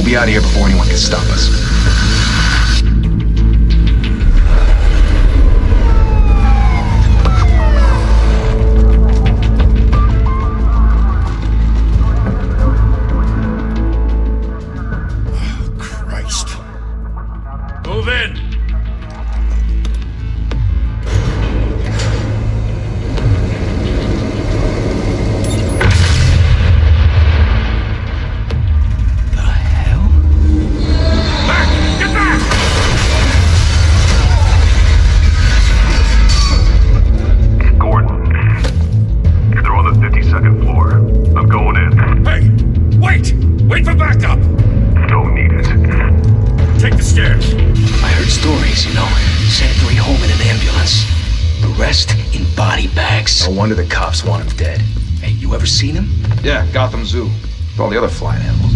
be out of here before anyone can stop us. Move in! The hell? Back! Get back! Gordon, they're on the 52nd floor. I'm going in. Hey! Wait! Wait for backup! Don't need it. Take the stairs. I heard stories, sent 3 home in an ambulance. The rest in body bags. No wonder the cops want him dead. Hey, you ever seen him? Yeah, Gotham Zoo. With all the other flying animals.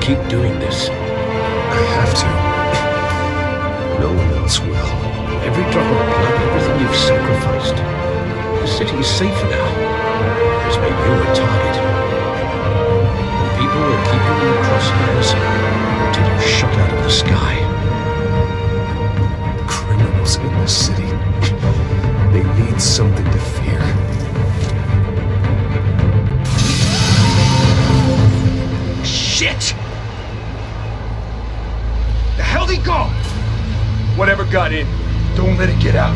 Keep doing this. I have to. No one else will. Every drop of blood, everything you've sacrificed. The city is safer now. It's made you a target. And people will keep you in the crosshairs until you're shot out of the sky. Criminals in the city. They need something to fear. Shit! The hell'd he go? Whatever got in, don't let it get out.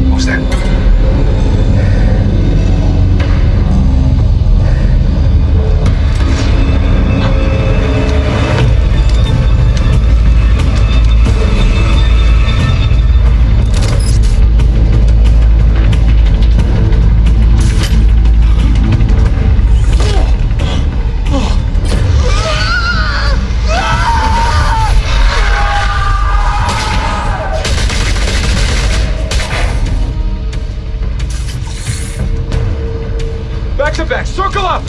What was that? Back to back, circle up!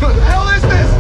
What the hell is this?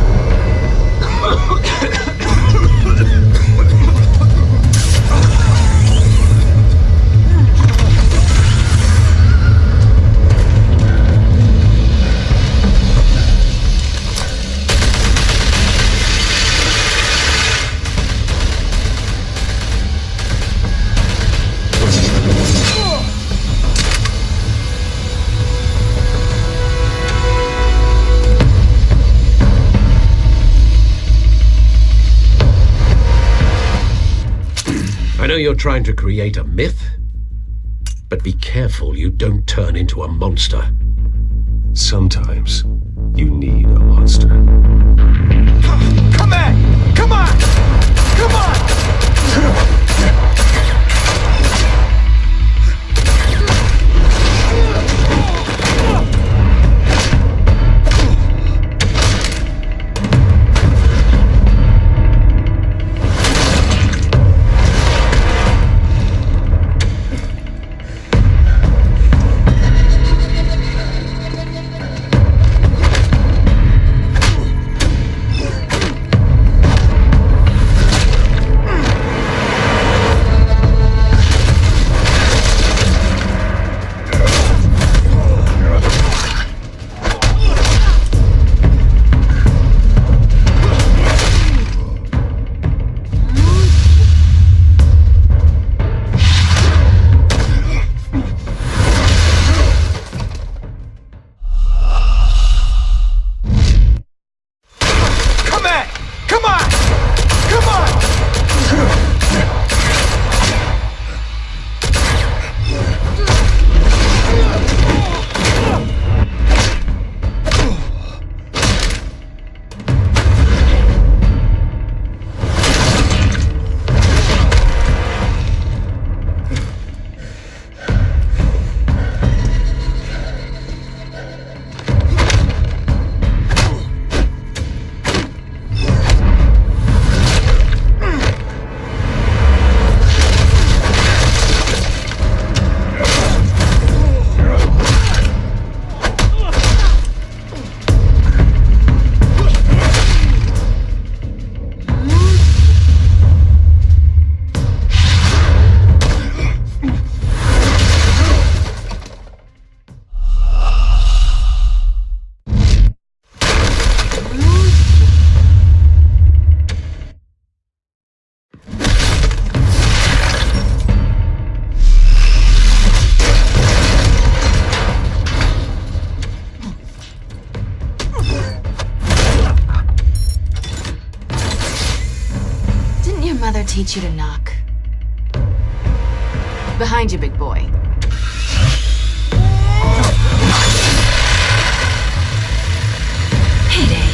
I know you're trying to create a myth, but be careful you don't turn into a monster. Sometimes you need a monster. Come on! Come on! Come on! Come on! Come on! Mother teach you to knock? Behind you, big boy. Heyday.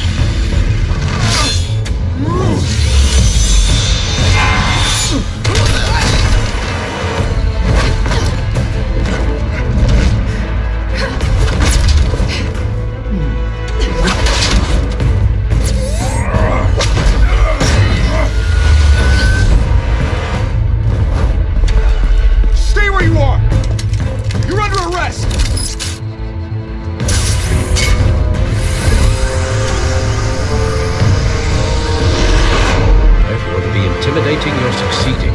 Intimidating, you're succeeding.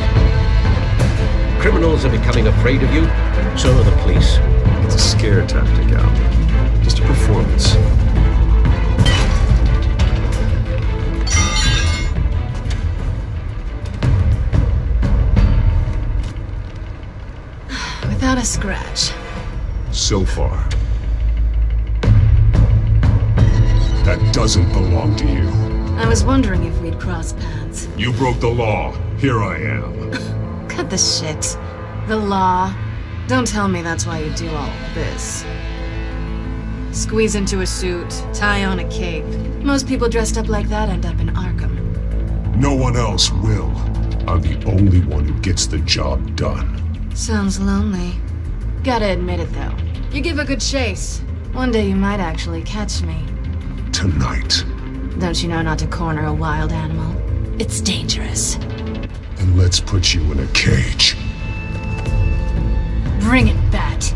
Criminals are becoming afraid of you, so are the police. It's a scare tactic, Al. Just a performance. Without a scratch. So far. That doesn't belong to you. I was wondering if we'd cross paths. You broke the law. Here I am. Cut the shit. The law. Don't tell me that's why you do all this. Squeeze into a suit, tie on a cape. Most people dressed up like that end up in Arkham. No one else will. I'm the only one who gets the job done. Sounds lonely. Gotta admit it, though. You give a good chase. One day you might actually catch me. Tonight. Don't you know not to corner a wild animal? It's dangerous. Then let's put you in a cage. Bring it, Bat.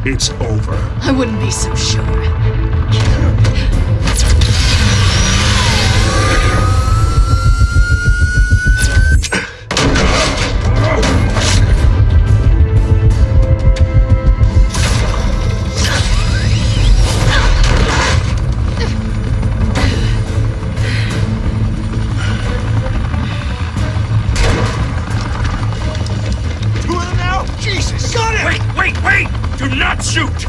It's over. I wouldn't be so sure. Two of them now? Jesus! Got it! Wait, wait, wait! Do not shoot!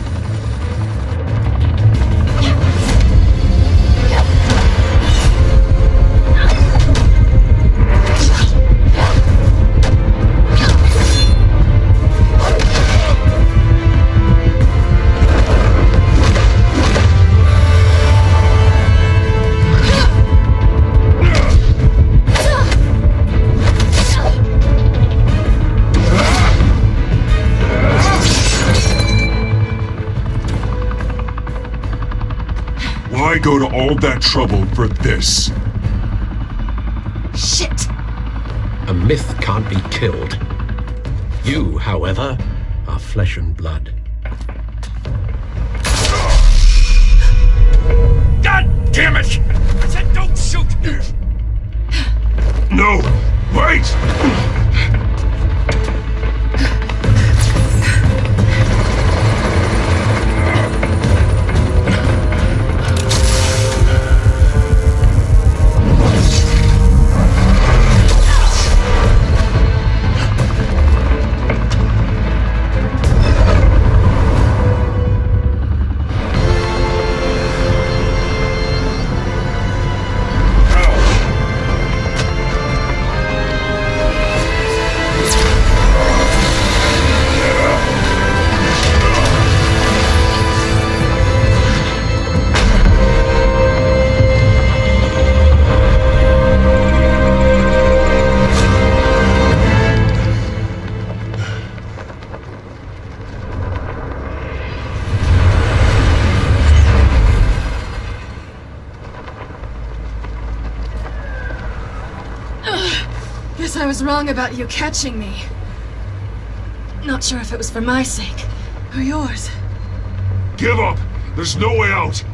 Why go to all that trouble for this? Shit! A myth can't be killed. You, however, are flesh and blood. God damn it! I said don't shoot! No! Wait! Guess I was wrong about you catching me. Not sure if it was for my sake or yours. Give up! There's no way out!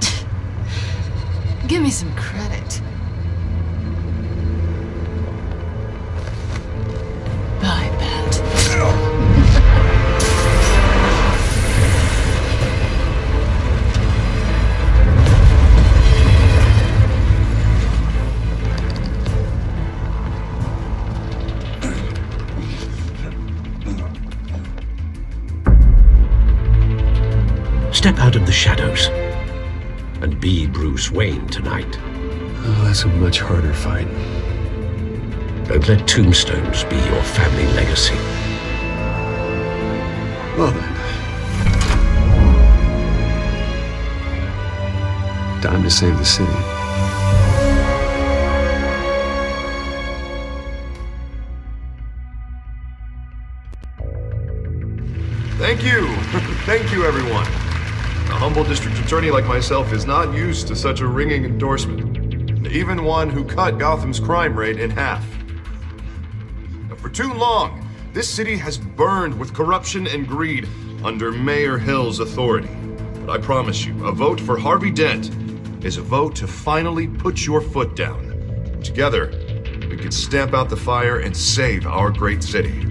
Give me some credit. Bye, Pat. Step out of the shadows and be Bruce Wayne tonight. Oh, that's a much harder fight. Don't let tombstones be your family legacy. Well then. Time to save the city. Thank you. Thank you, everyone. A humble district attorney like myself is not used to such a ringing endorsement. Even one who cut Gotham's crime rate in half. For too long, this city has burned with corruption and greed under Mayor Hill's authority. But I promise you, a vote for Harvey Dent is a vote to finally put your foot down. Together, we can stamp out the fire and save our great city.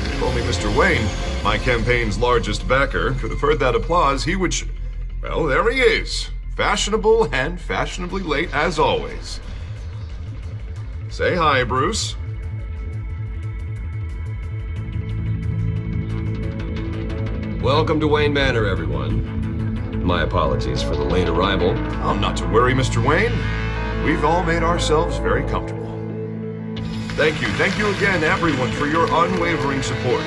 If only Mr. Wayne, my campaign's largest backer, could have heard that applause, he would well, there he is. Fashionable and fashionably late as always. Say hi, Bruce. Welcome to Wayne Manor, everyone. My apologies for the late arrival. Oh, not to worry, Mr. Wayne. We've all made ourselves very comfortable. Thank you again, everyone, for your unwavering support.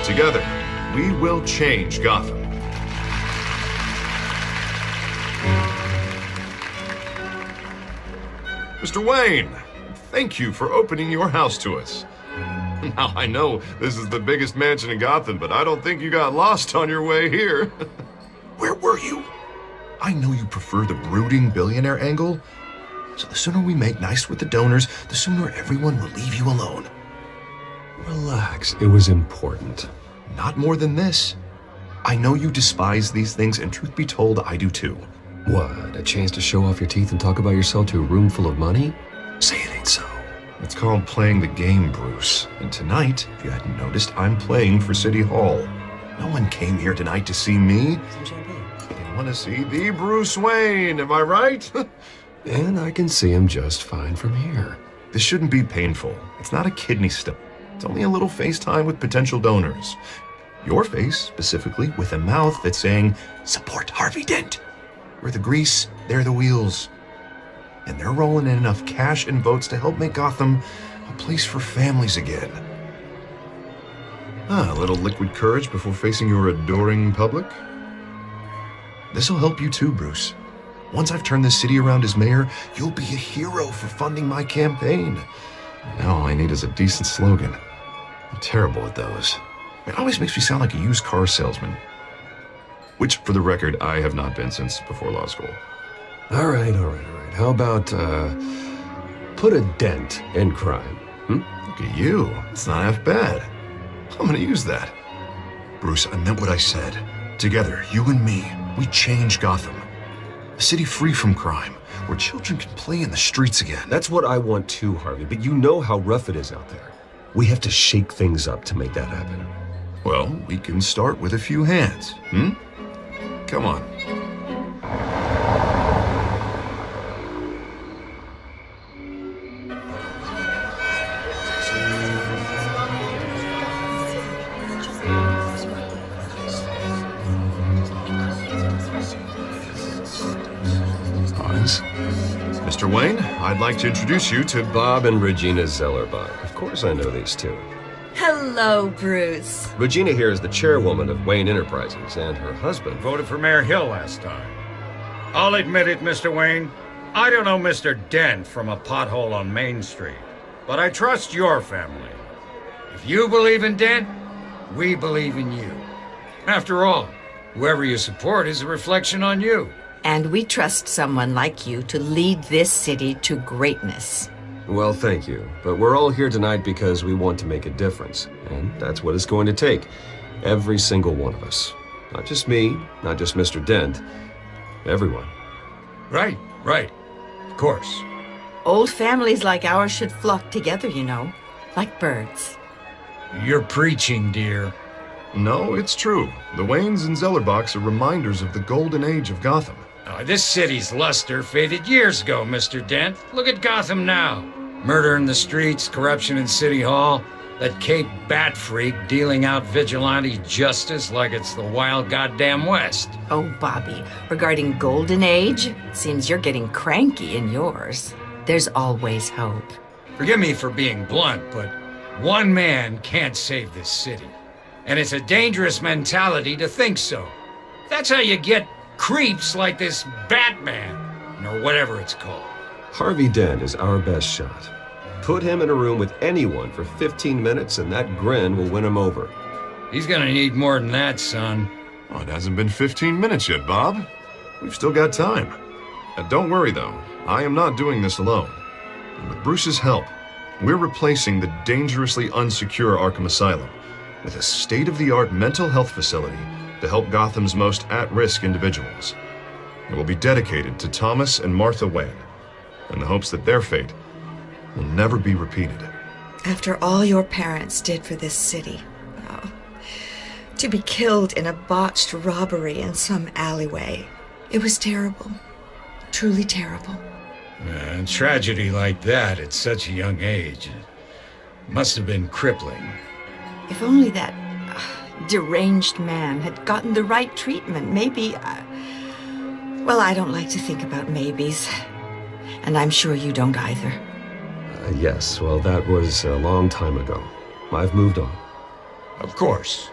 Together, we will change Gotham. Mr. Wayne, thank you for opening your house to us. Now, I know this is the biggest mansion in Gotham, but I don't think you got lost on your way here. Where were you? I know you prefer the brooding billionaire angle, so the sooner we make nice with the donors, the sooner everyone will leave you alone. Relax, it was important. Not more than this. I know you despise these things, and truth be told, I do too. What, a chance to show off your teeth and talk about yourself to a room full of money? Say it ain't so. It's called playing the game, Bruce. And tonight, if you hadn't noticed, I'm playing for City Hall. No one came here tonight to see me. They want to see the Bruce Wayne, am I right? And I can see him just fine from here. This shouldn't be painful. It's not a kidney stone. It's only a little FaceTime with potential donors. Your face, specifically, with a mouth that's saying, support Harvey Dent. We're the grease, they're the wheels. And they're rolling in enough cash and votes to help make Gotham a place for families again. A little liquid courage before facing your adoring public. This'll help you too, Bruce. Once I've turned this city around as mayor, you'll be a hero for funding my campaign. Now all I need is a decent slogan. I'm terrible at those. It always makes me sound like a used car salesman. Which, for the record, I have not been since before law school. All right. How about, put a dent in crime? Look at you. It's not half bad. I'm gonna use that. Bruce, I meant what I said. Together, you and me, we change Gotham. A city free from crime, where children can play in the streets again. That's what I want too, Harvey, but you know how rough it is out there. We have to shake things up to make that happen. Well, we can start with a few hands, Come on. Mr. Wayne, I'd like to introduce you to Bob and Regina Zellerbach. Of course I know these two. Hello, Bruce. Regina here is the chairwoman of Wayne Enterprises, and her husband Voted for Mayor Hill last time. I'll admit it, Mr. Wayne. I don't know Mr. Dent from a pothole on Main Street, but I trust your family. If you believe in Dent, we believe in you. After all, whoever you support is a reflection on you. And we trust someone like you to lead this city to greatness. Well, thank you. But we're all here tonight because we want to make a difference. And that's what it's going to take. Every single one of us. Not just me, not just Mr. Dent. Everyone. Right. Of course. Old families like ours should flock together, you know, like birds. You're preaching, dear. No, it's true. The Waynes and Zellerbachs are reminders of the golden age of Gotham. This city's luster faded years ago, Mr. Dent. Look at Gotham now. Murder in the streets, corruption in City Hall, that Cape Bat freak dealing out vigilante justice like it's the wild goddamn West. Oh, Bobby, regarding Golden Age, seems you're getting cranky in yours. There's always hope. Forgive me for being blunt, but one man can't save this city. And it's a dangerous mentality to think so. That's how you get creeps like this Batman, or whatever it's called. Harvey Dent is our best shot. Put him in a room with anyone for 15 minutes and that grin will win him over. He's gonna need more than that, son. Oh, it hasn't been 15 minutes yet, Bob. We've still got time. Don't worry, though. I am not doing this alone. With Bruce's help, we're replacing the dangerously unsecure Arkham Asylum with a state-of-the-art mental health facility to help Gotham's most at-risk individuals. It will be dedicated to Thomas and Martha Wayne, in the hopes that their fate will never be repeated. After all your parents did for this city, to be killed in a botched robbery in some alleyway, it was terrible. Truly terrible. A tragedy like that at such a young age must have been crippling. If only that deranged man had gotten the right treatment, maybe... well, I don't like to think about maybes. And I'm sure you don't either. Yes, well, that was a long time ago. I've moved on. Of course.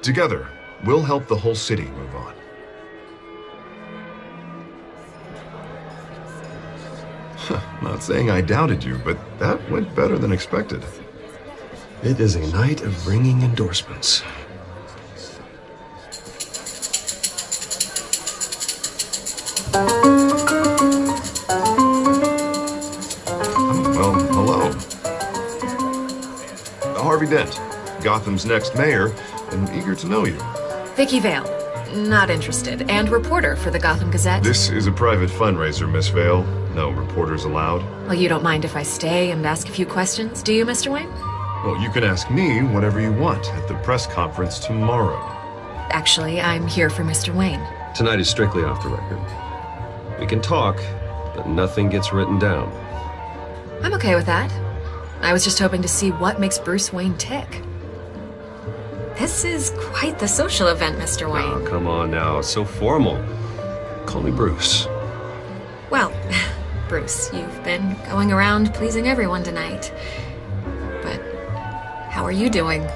Together, we'll help the whole city move on. Not saying I doubted you, but that went better than expected. It is a night of ringing endorsements. Well, hello. Harvey Dent, Gotham's next mayor, and eager to know you. Vicky Vale. Not interested. And reporter for the Gotham Gazette. This is a private fundraiser, Miss Vale. No reporters allowed. Well, you don't mind if I stay and ask a few questions, do you, Mr. Wayne? Well, you can ask me whatever you want at the press conference tomorrow. Actually, I'm here for Mr. Wayne. Tonight is strictly off the record. We can talk, but nothing gets written down. I'm okay with that. I was just hoping to see what makes Bruce Wayne tick. This is quite the social event, Mr. Wayne. Oh, come on now. It's so formal. Call me Bruce. Well, Bruce, you've been going around pleasing everyone tonight. But how are you doing?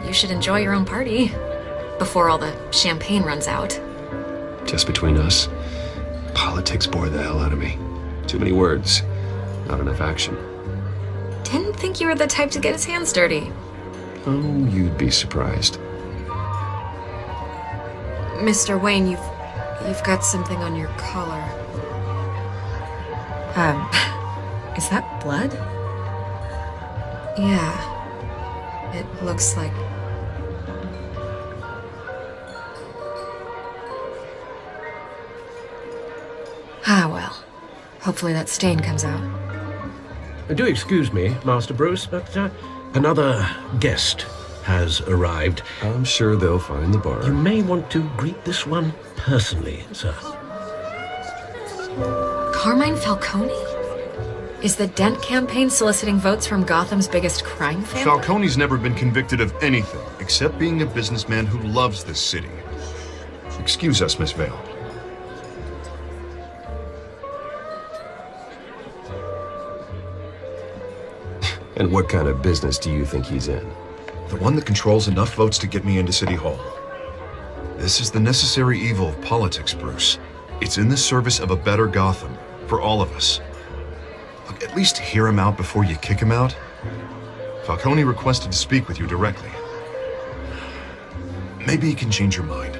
You should enjoy your own party before all the champagne runs out. Just between us, politics bore the hell out of me. Too many words, not enough action. Didn't think you were the type to get his hands dirty. Oh, you'd be surprised. Mr. Wayne, you've got something on your collar. Is that blood? Yeah. It looks like... Ah, well. Hopefully that stain comes out. Do excuse me, Master Bruce, but another guest has arrived. I'm sure they'll find the bar. You may want to greet this one personally, sir. Carmine Falcone? Is the Dent campaign soliciting votes from Gotham's biggest crime family? Falcone's never been convicted of anything except being a businessman who loves this city. Excuse us, Miss Vale. And what kind of business do you think he's in? The one that controls enough votes to get me into City Hall. This is the necessary evil of politics, Bruce. It's in the service of a better Gotham, for all of us. Look, at least hear him out before you kick him out. Falcone requested to speak with you directly. Maybe he can change your mind.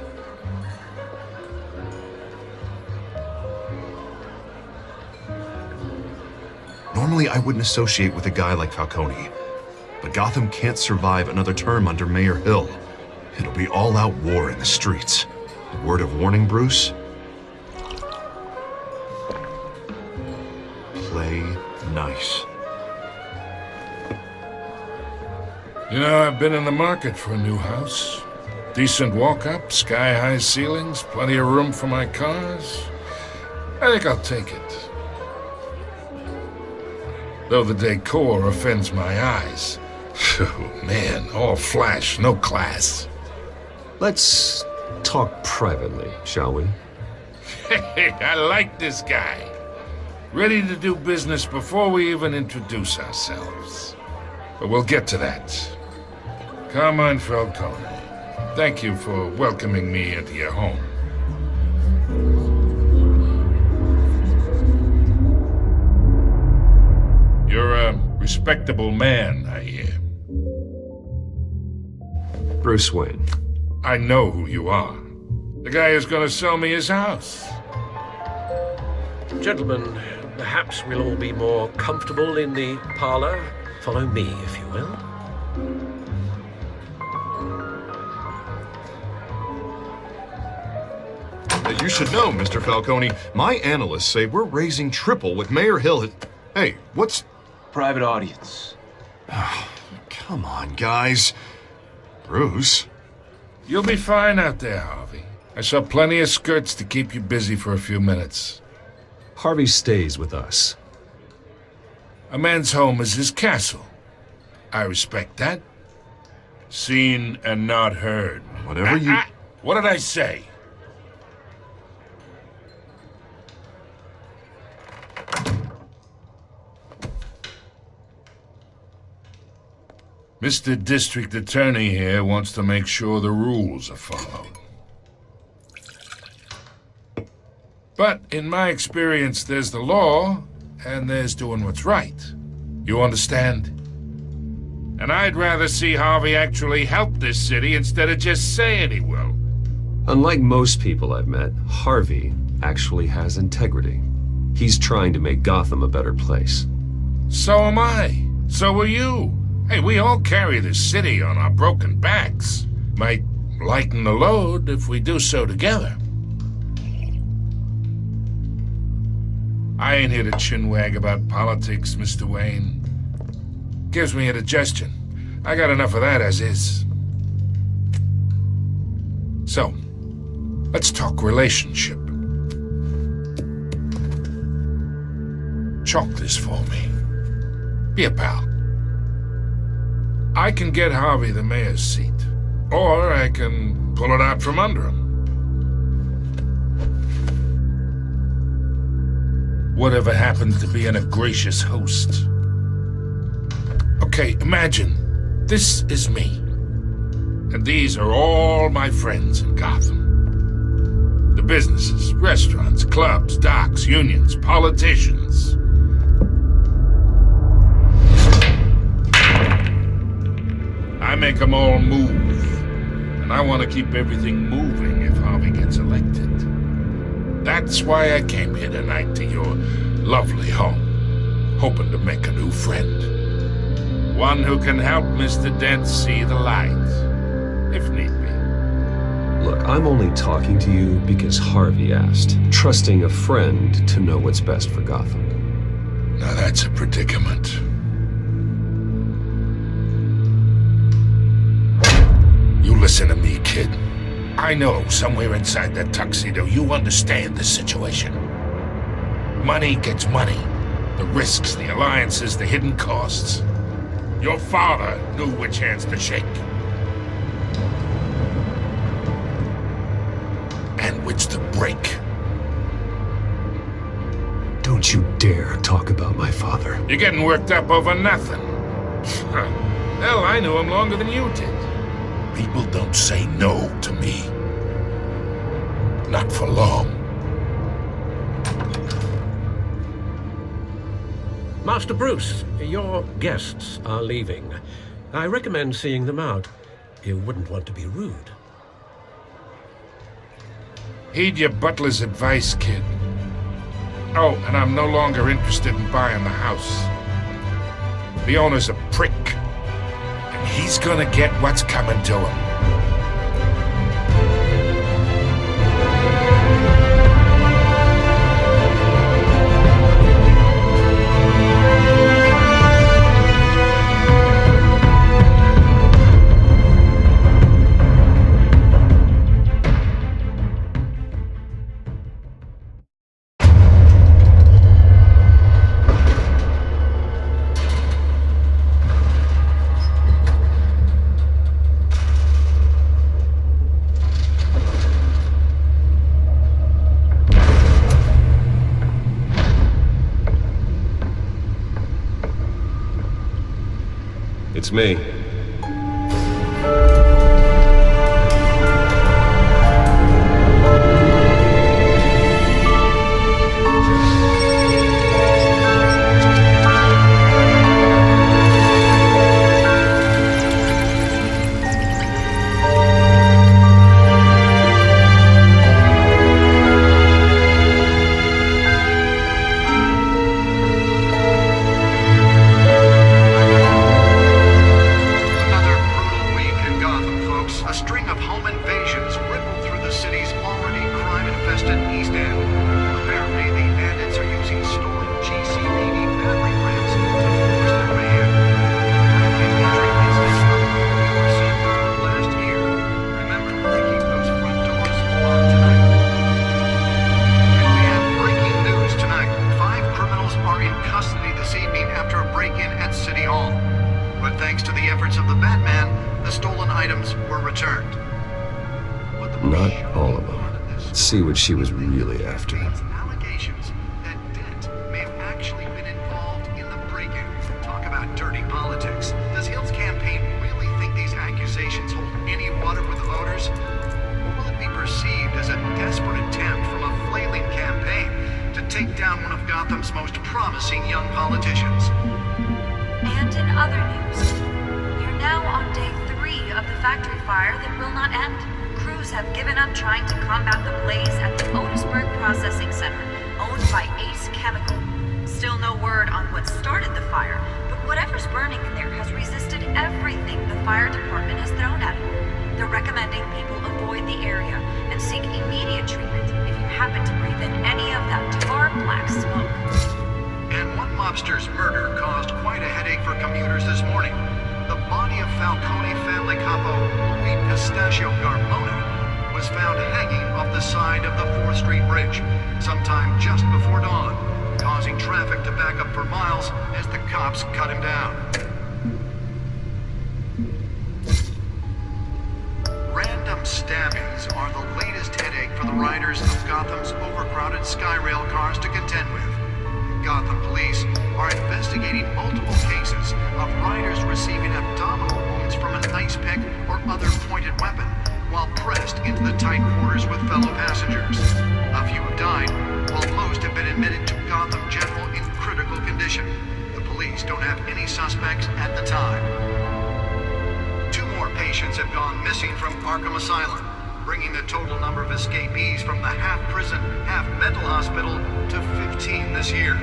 Normally, I wouldn't associate with a guy like Falcone. But Gotham can't survive another term under Mayor Hill. It'll be all-out war in the streets. A word of warning, Bruce? Play nice. You know, I've been in the market for a new house. Decent walk-up, sky-high ceilings, plenty of room for my cars. I think I'll take it. Though the decor offends my eyes. Oh, man, all flash, no class. Let's talk privately, shall we? Hey, I like this guy. Ready to do business before we even introduce ourselves. But we'll get to that. Carmine Falcone, thank you for welcoming me into your home. You're a respectable man, I hear. Bruce Wayne. I know who you are. The guy who's gonna sell me his house. Gentlemen, perhaps we'll all be more comfortable in the parlor. Follow me, if you will. You should know, Mr. Falcone, my analysts say we're raising triple what Mayor Hill. Hey, what's... Private audience. Oh, come on, guys. Bruce? You'll be fine out there, Harvey. I saw plenty of skirts to keep you busy for a few minutes. Harvey stays with us. A man's home is his castle. I respect that. Seen and not heard. Whatever you... What did I say? Mr. District Attorney here wants to make sure the rules are followed. But in my experience, there's the law, and there's doing what's right. You understand? And I'd rather see Harvey actually help this city instead of just saying he will. Unlike most people I've met, Harvey actually has integrity. He's trying to make Gotham a better place. So am I. So are you. Hey, we all carry this city on our broken backs. Might lighten the load if we do so together. I ain't here to chinwag about politics, Mr. Wayne. Gives me indigestion. I got enough of that as is. So, let's talk relationship. Chalk this for me. Be a pal. I can get Harvey the mayor's seat, or I can pull it out from under him. Whatever happens to being a gracious host. Okay, imagine, this is me. And these are all my friends in Gotham. The businesses, restaurants, clubs, docks, unions, politicians. make them all move. And I want to keep everything moving if Harvey gets elected. That's why I came here tonight to your lovely home, hoping to make a new friend. One who can help Mr. Dent see the light, if need be. Look, I'm only talking to you because Harvey asked, trusting a friend to know what's best for Gotham. Now that's a predicament. You listen to me, kid. I know somewhere inside that tuxedo you understand the situation. Money gets money. The risks, the alliances, the hidden costs. Your father knew which hands to shake. And which to break. Don't you dare talk about my father. You're getting worked up over nothing. Hell, I knew him longer than you did. People don't say no to me. Not for long. Master Bruce, your guests are leaving. I recommend seeing them out. You wouldn't want to be rude. Heed your butler's advice, kid. Oh, and I'm no longer interested in buying the house. The owner's a prick. And he's gonna get what's coming to him. It's me. Not all of them. Let's see what she was really after. Allegations that Dent may have actually been involved in the break-in. Talk about dirty politics. Does Hill's campaign really think these accusations hold any water with the voters? Or will it be perceived as a desperate attempt from a flailing campaign to take down one of Gotham's most promising young politicians? And in other news, you're now on day 3 of the factory fire that will not end. Crews have given up trying to combat the blaze at the Otisburg Processing Center, owned by Ace Chemical. Still no word on what started the fire, but whatever's burning in there has resisted everything the fire department has thrown at it. They're recommending people avoid the area and seek immediate treatment if you happen to breathe in any of that tar black smoke. And one mobster's murder caused quite a headache for commuters this morning. The body of Falcone family capo Louis Pistachio Garmona was found hanging off the side of the 4th Street Bridge sometime just before dawn, causing traffic to back up for miles as the cops cut him down. Random stabbings are the latest headache for the riders of Gotham's overcrowded Skyrail cars to contend with. Gotham police are investigating multiple cases of riders receiving abdominal wounds from an ice pick or other pointed weapon while pressed into the tight quarters with fellow passengers. A few have died, while most have been admitted to Gotham General in critical condition. The police don't have any suspects at the time. 2 more patients have gone missing from Arkham Asylum, bringing the total number of escapees from the half-prison, half-mental hospital to 15 this year.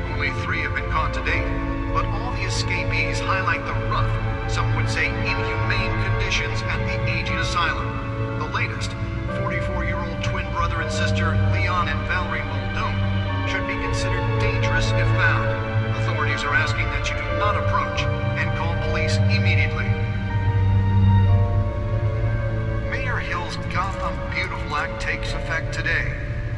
Only 3 have been caught to date, but all the escapees highlight the rough, some would say inhumane conditions at the aging asylum. The latest, 44-year-old twin brother and sister Leon and Valerie Muldoon, should be considered dangerous if found. Authorities are asking that you do not approach and call police immediately. Mayor Hill's Gotham Beautiful Act takes effect today,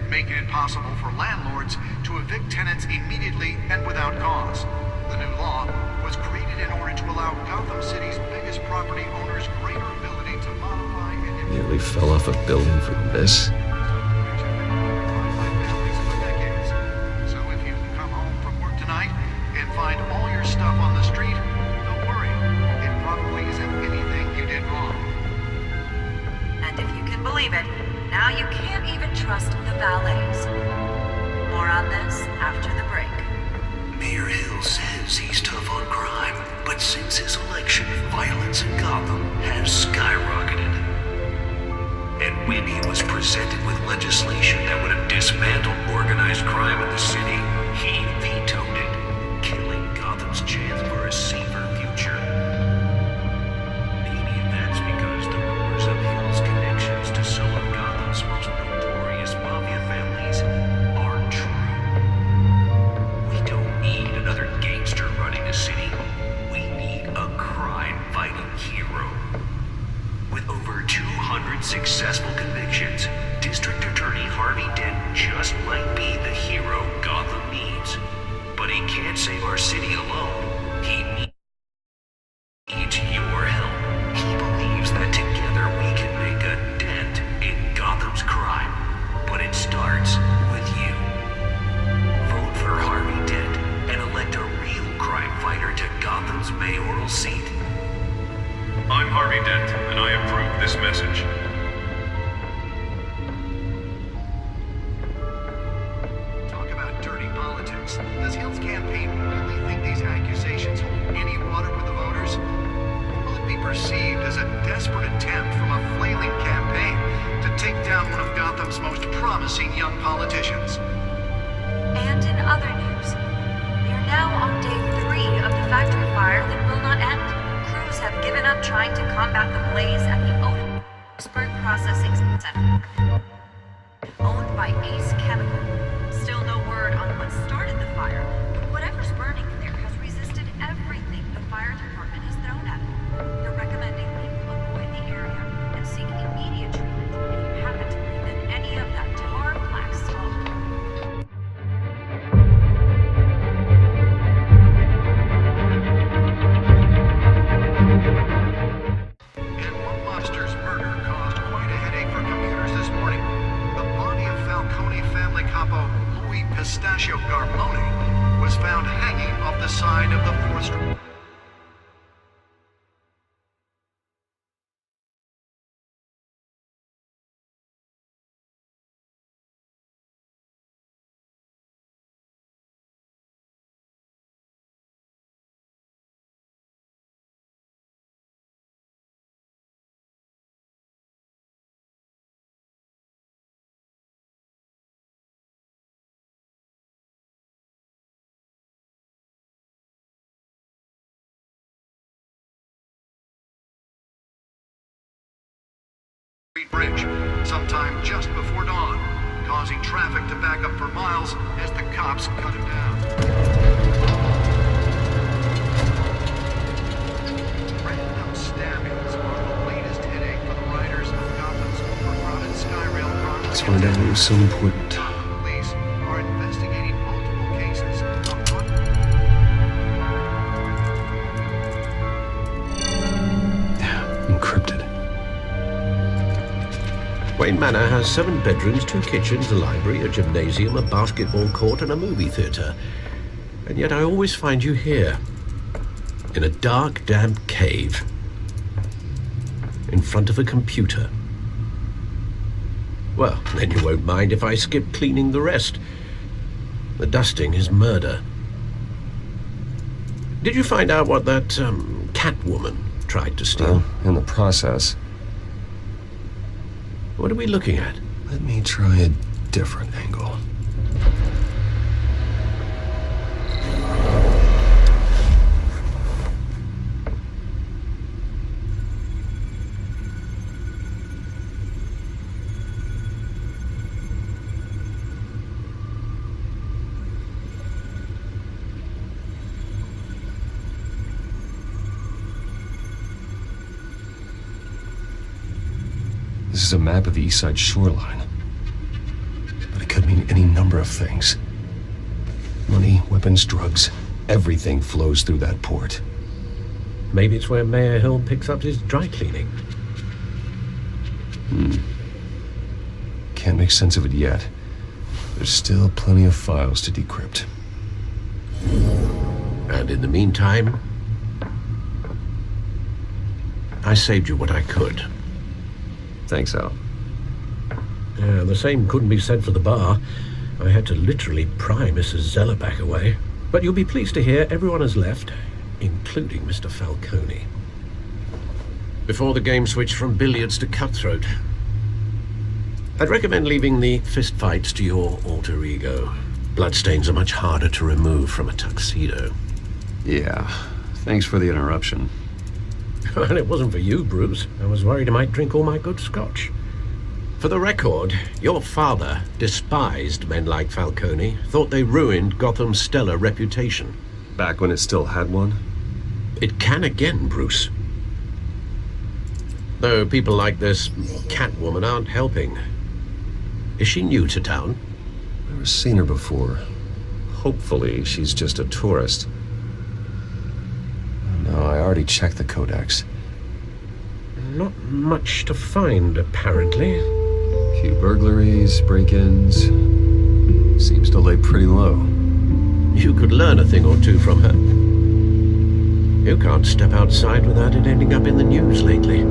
making it possible for landlords to evict tenants immediately and without cause. The new law was created in order to allow Gotham City's biggest property owners greater ability to modify and Nearly fell off a building for this. So if you come home from work tonight and find all your stuff on the street, don't worry. It probably isn't anything you did wrong. And if you can believe it, now you can't even trust the valets. More on this after the break. Mayor Hill says he's tough on crime, but since his election, violence in Gotham has skyrocketed. And when he was presented with legislation that would have dismantled organized crime in the city, he vetoed it, killing Gotham's chance for a safer future. Maybe that's because the rumors of Hill's connections to some of Gotham's most notorious mafia families aren't true. We don't need another gangster running the city. We need a crime-fighting hero. With over 200 successful convictions, District Attorney Harvey Dent just might be the hero Gotham needs. But he can't save our city alone. He needs your help. He believes that together we can make a dent in Gotham's crime. But it starts with you. Vote for Harvey Dent and elect a real crime fighter to Gotham's mayoral seat. I'm Harvey Dent, and I approve this message. Talk about dirty politics. Does Hill's campaign really think these accusations hold any water with the voters? Will it be perceived as a desperate attempt from a flailing campaign to take down one of Gotham's most promising young politicians? And in other news, we're now on day 3 of the factory fire that will not end. Crews have given up trying to combat the blaze at the Otisburg Processing Center, owned by Ace Chemical. Still no word on what started the fire, but whatever's burning in there has resisted everything the fire department has thrown at it. They're recommending people avoid the area and seek immediate treatment if you happen to breathe in any of that tar black smoke. And one monster's murder caused quite a headache for commuters this morning. The body of Falcone family capo Louis Pistachio Garmone was found hanging off the side of the 4th Street. Bridge, sometime just before dawn, causing traffic to back up for miles as the cops cut him down. Random stabbings are the latest headache for the riders of Gotham's overcrowded Skyrail project. Let's find out what was so important. Gotham police are investigating multiple cases of Encrypted. Wayne Manor has 7 bedrooms, 2 kitchens, a library, a gymnasium, a basketball court, and a movie theater. And yet I always find you here, in a dark, damp cave, in front of a computer. Well, then you won't mind if I skip cleaning the rest. The dusting is murder. Did you find out what that, Catwoman tried to steal. Well, in the process. What are we looking at? Let me try a different angle. This is a map of the East Side shoreline. But it could mean any number of things. Money, weapons, drugs, everything flows through that port. Maybe it's where Mayor Hill picks up his dry cleaning. Can't make sense of it yet. There's still plenty of files to decrypt. And in the meantime, I saved you what I could. Thanks, Al. Yeah, the same couldn't be said for the bar. I had to literally pry Mrs. Zeller back away. But you'll be pleased to hear everyone has left, including Mr. Falcone. Before the game switched from billiards to cutthroat. I'd recommend leaving the fistfights to your alter ego. Bloodstains are much harder to remove from a tuxedo. Yeah, thanks for the interruption. And it wasn't for you, Bruce. I was worried I might drink all my good scotch. For the record, your father despised men like Falcone, thought they ruined Gotham's stellar reputation. Back when it still had one? It can again, Bruce. Though people like this Catwoman aren't helping. Is she new to town? Never seen her before. Hopefully, she's just a tourist. No, I already checked the codex. Not much to find, apparently. Few burglaries, break-ins. Seems to lay pretty low. You could learn a thing or two from her. You can't step outside without it ending up in the news lately.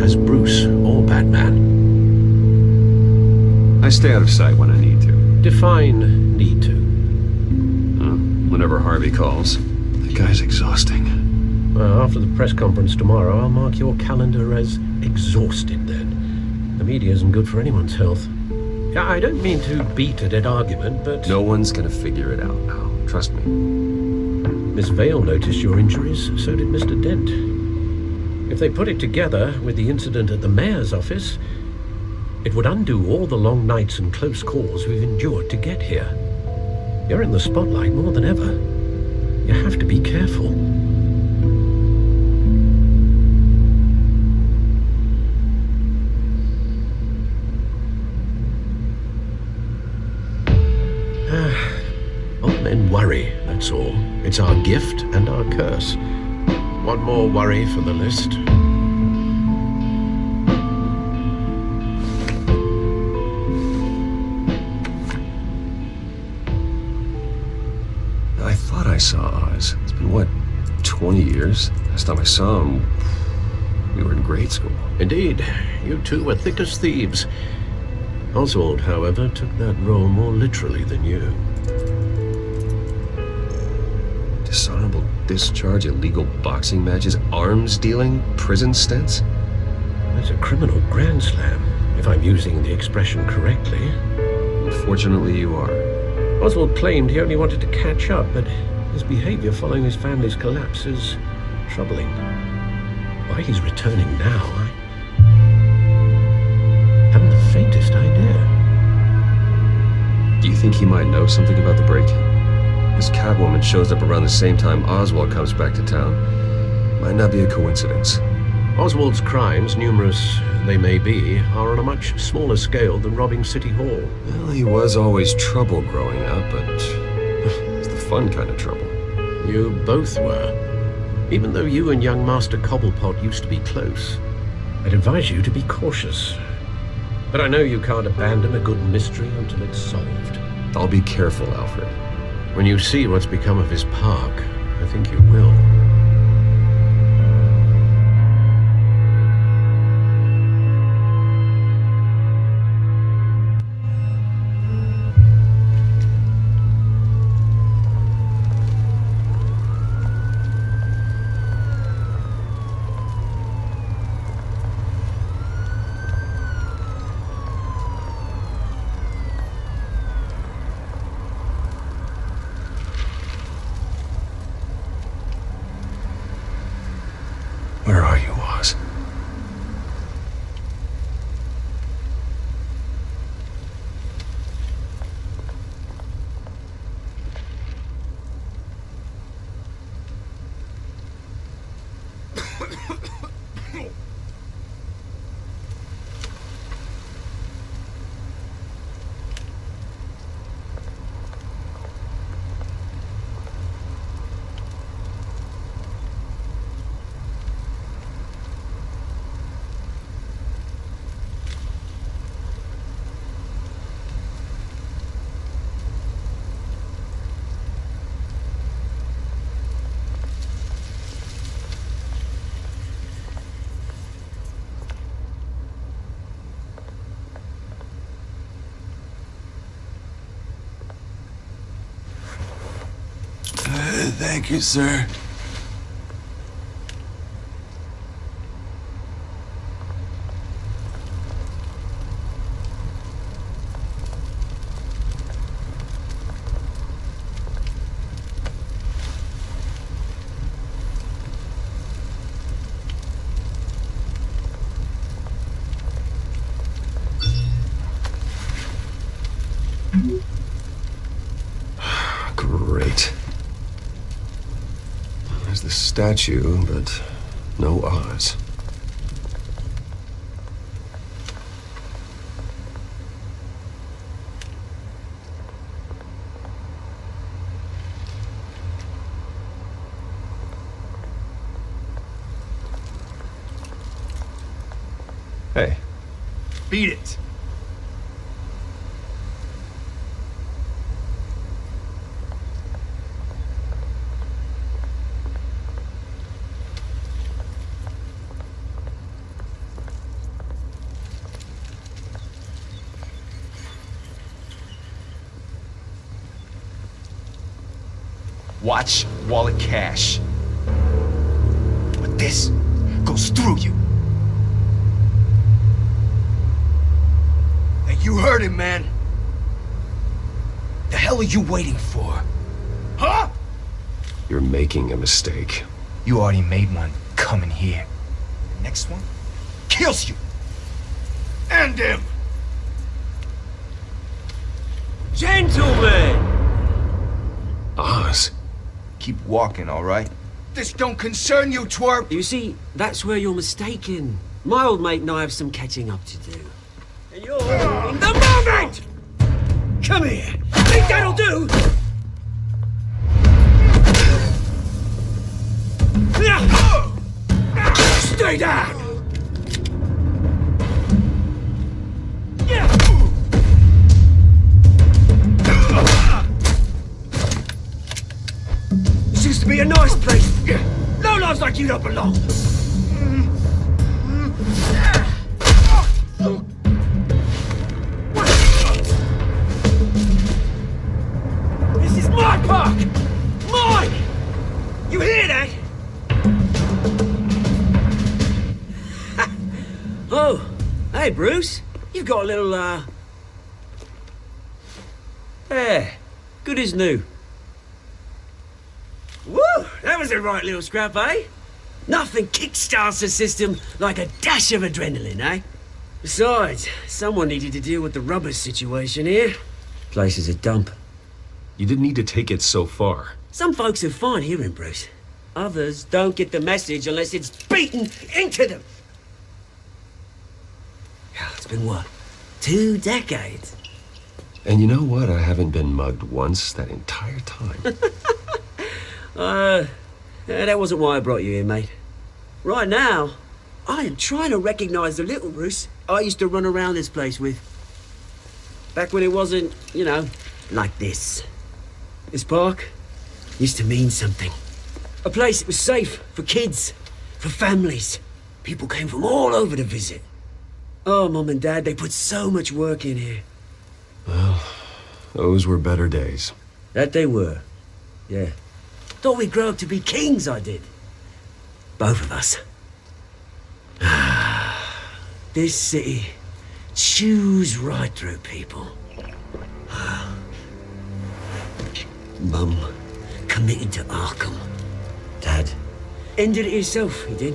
As Bruce or Batman. I stay out of sight when I need to. Define need to. Whenever Harvey calls. That guy's exhausting. Well, after the press conference tomorrow, I'll mark your calendar as exhausted then. The media isn't good for anyone's health. I don't mean to beat a dead argument, but... No one's gonna figure it out now. Trust me. Miss Vale noticed your injuries, so did Mr. Dent. If they put it together with the incident at the mayor's office, it would undo all the long nights and close calls we've endured to get here. You're in the spotlight more than ever. You have to be careful. Old men worry, that's all. It's our gift and our curse. One more worry for the list. I thought I saw Oz. It's been, what, 20 years? Last time I saw him, we were in grade school. Indeed, you two were thick as thieves. Oswald, however, took that role more literally than you. Dishonorable discharge, illegal boxing matches, arms dealing, prison stints? That's a criminal grand slam, if I'm using the expression correctly. Unfortunately, you are. Oswald claimed he only wanted to catch up, but his behavior following his family's collapse is troubling. Why he's returning now, I haven't the faintest idea. Do you think he might know something about the break-in? This Catwoman shows up around the same time Oswald comes back to town. Might not be a coincidence. Oswald's crimes, numerous they may be, are on a much smaller scale than robbing City Hall. Well, he was always trouble growing up, but it's the fun kind of trouble. You both were. Even though you and young Master Cobblepot used to be close. I'd advise you to be cautious. But I know you can't abandon a good mystery until it's solved. I'll be careful, Alfred. When you see what's become of his park, I think you will. Thank you, sir. Great. There's the statue, but no Oz. Hey. Beat it. Watch wallet cash. But this goes through you. Hey, you heard him, man. The hell are you waiting for? Huh? You're making a mistake. You already made one coming here. The next one kills you. End him. Gentlemen! Oz? Keep walking, all right? This don't concern you, twerp! You see, that's where you're mistaken. My old mate and I have some catching up to do. And you're in the moment! Come here! Think that'll do? Stay down! This used to be a nice place. No lives like you don't belong. This is my park! Mine! You hear that? Oh, hey, Bruce. You've got a little, Yeah, good as new. Woo! That was a right little scrap, eh? Nothing kickstarts the system like a dash of adrenaline, eh? Besides, someone needed to deal with the rubber situation here. Place is a dump. You didn't need to take it so far. Some folks are fine hearing, Bruce. Others don't get the message unless it's beaten into them. It's been, what, 2 decades? And you know what? I haven't been mugged once that entire time. That wasn't why I brought you here, mate. Right now, I am trying to recognize the little Bruce I used to run around this place with. Back when it wasn't, you know, like this. This park used to mean something. A place that was safe for kids, for families. People came from all over to visit. Oh, Mum and Dad, they put so much work in here. Well, those were better days. That they were, yeah. Thought we'd grow up to be kings, I did. Both of us. This city chews right through people. Mum committed to Arkham. Dad ended it himself, he did.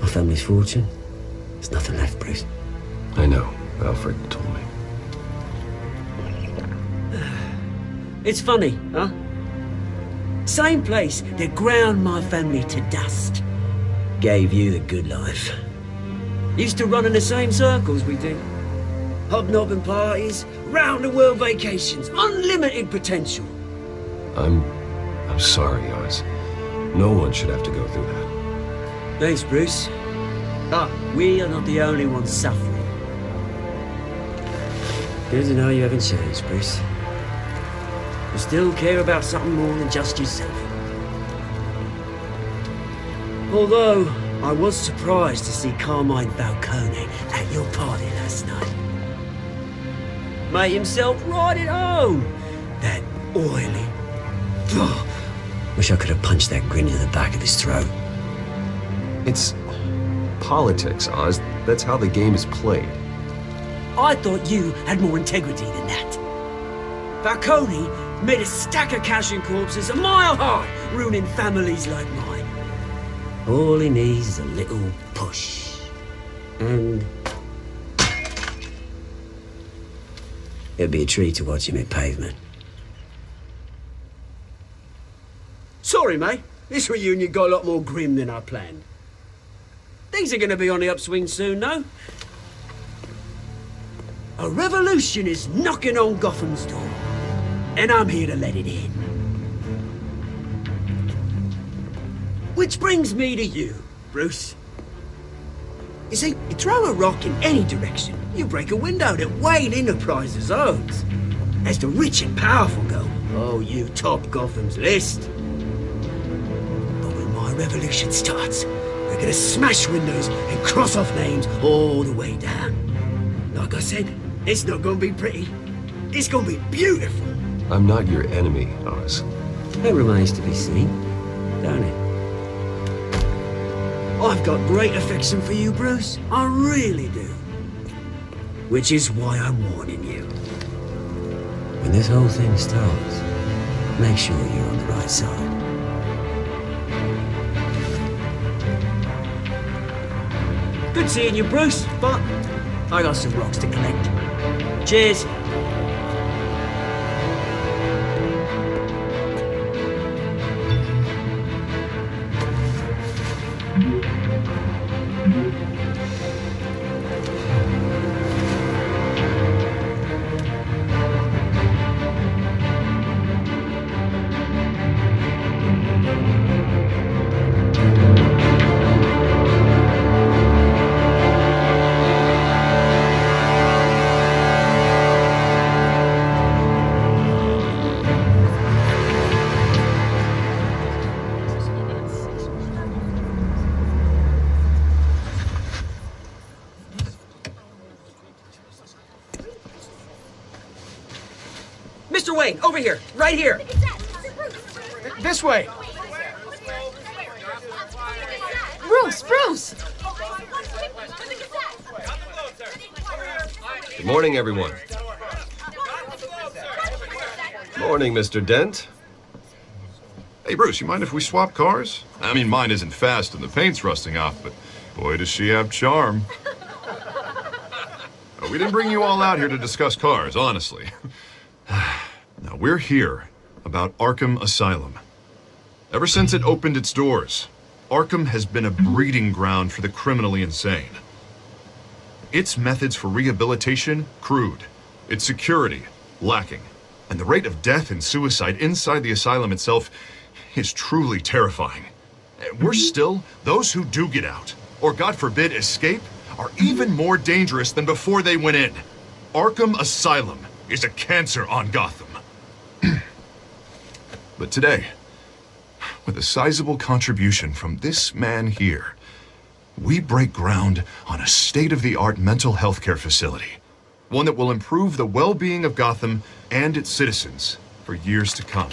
My family's fortune. There's nothing left, Bruce. I know. Alfred told me. It's funny, huh? Same place that ground my family to dust. Gave you the good life. Used to run in the same circles we did. Hobnobbing parties, round-the-world vacations, unlimited potential. I'm sorry, Oz. No one should have to go through that. Thanks, Bruce. But we are not the only ones suffering. Good to know you haven't changed, Bruce. You still care about something more than just yourself. Although, I was surprised to see Carmine Falcone at your party last night. Made himself right at home. That oily... Ugh. Wish I could have punched that grin to the back of his throat. It's politics, Oz. That's how the game is played. I thought you had more integrity than that. Falcone made a stack of cash and corpses a mile high, ruining families like mine. All he needs is a little push. And... it'd be a treat to watch him hit pavement. Sorry, mate. This reunion got a lot more grim than I planned. Things are gonna be on the upswing soon, though. A revolution is knocking on Gotham's door, and I'm here to let it in. Which brings me to you, Bruce. You see, you throw a rock in any direction, you break a window that Wayne Enterprises owns. As the rich and powerful go, oh, you top Gotham's list. But when my revolution starts, we're gonna smash windows and cross off names all the way down. Like I said, it's not gonna be pretty. It's gonna be beautiful. I'm not your enemy, Oz. It remains to be seen, don't it? I've got great affection for you, Bruce. I really do. Which is why I'm warning you. When this whole thing starts, make sure you're on the right side. Good seeing you, Bruce, but I got some rocks to collect. Cheers. Mr. Wayne, over here, right here. This way. Bruce! Good morning, everyone. Morning, Mr. Dent. Hey, Bruce, you mind if we swap cars? I mean, mine isn't fast and the paint's rusting off, but boy, does she have charm. We didn't bring you all out here to discuss cars, honestly. Now, we're here about Arkham Asylum. Ever since it opened its doors, Arkham has been a breeding ground for the criminally insane. Its methods for rehabilitation, crude. Its security, lacking. And the rate of death and suicide inside the asylum itself is truly terrifying. Worse still, those who do get out, or God forbid escape, are even more dangerous than before they went in. Arkham Asylum is a cancer on Gotham. But today, with a sizable contribution from this man here, we break ground on a state-of-the-art mental health care facility. One that will improve the well-being of Gotham and its citizens for years to come.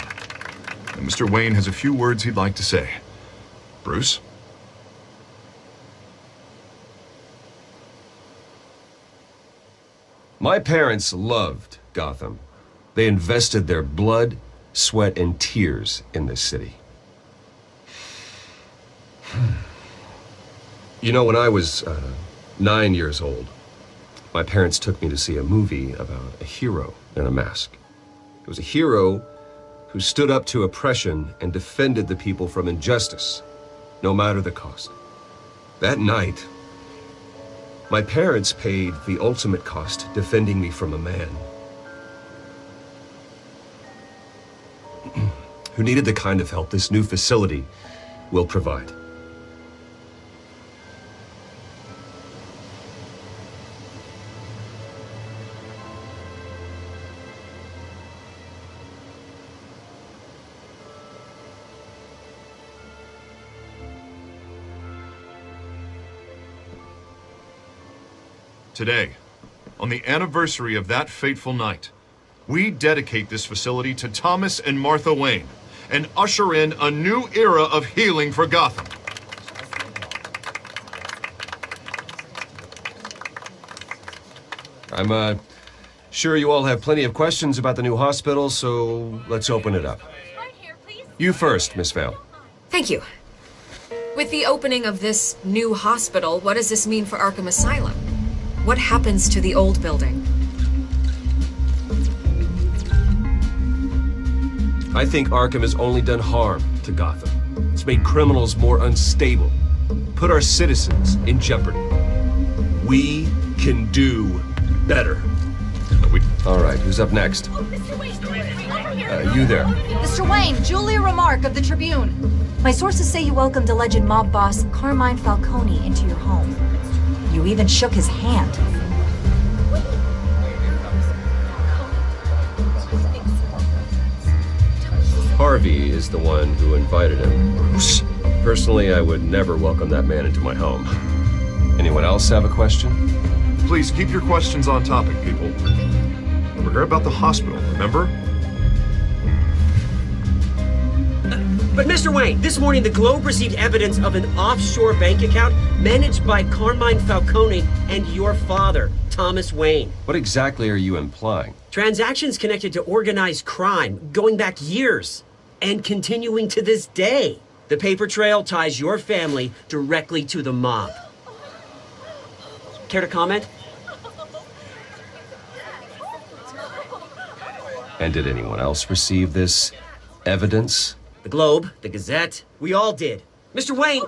And Mr. Wayne has a few words he'd like to say. Bruce? My parents loved Gotham. They invested their blood, sweat, and tears in this city. You know, when I was 9 years old, my parents took me to see a movie about a hero in a mask. It was a hero who stood up to oppression and defended the people from injustice, no matter the cost. That night, my parents paid the ultimate cost defending me from a man who needed the kind of help this new facility will provide. Today, on the anniversary of that fateful night, we dedicate this facility to Thomas and Martha Wayne and usher in a new era of healing for Gotham. I'm sure you all have plenty of questions about the new hospital, so let's open it up. You first, Miss Vale. Thank you. With the opening of this new hospital, what does this mean for Arkham Asylum? What happens to the old building? I think Arkham has only done harm to Gotham. It's made criminals more unstable, put our citizens in jeopardy. We can do better. All right, who's up next? You there. Mr. Wayne, Julia Remark of the Tribune. My sources say you welcomed alleged mob boss Carmine Falcone into your home. You even shook his hand. Harvey is the one who invited him. Bruce? Personally, I would never welcome that man into my home. Anyone else have a question? Please keep your questions on topic, people. We're here about the hospital, remember? But Mr. Wayne, this morning the Globe received evidence of an offshore bank account managed by Carmine Falcone and your father, Thomas Wayne. What exactly are you implying? Transactions connected to organized crime going back years and continuing to this day. The paper trail ties your family directly to the mob. Care to comment? And did anyone else receive this evidence? The Globe, the Gazette, we all did. Mr. Wayne,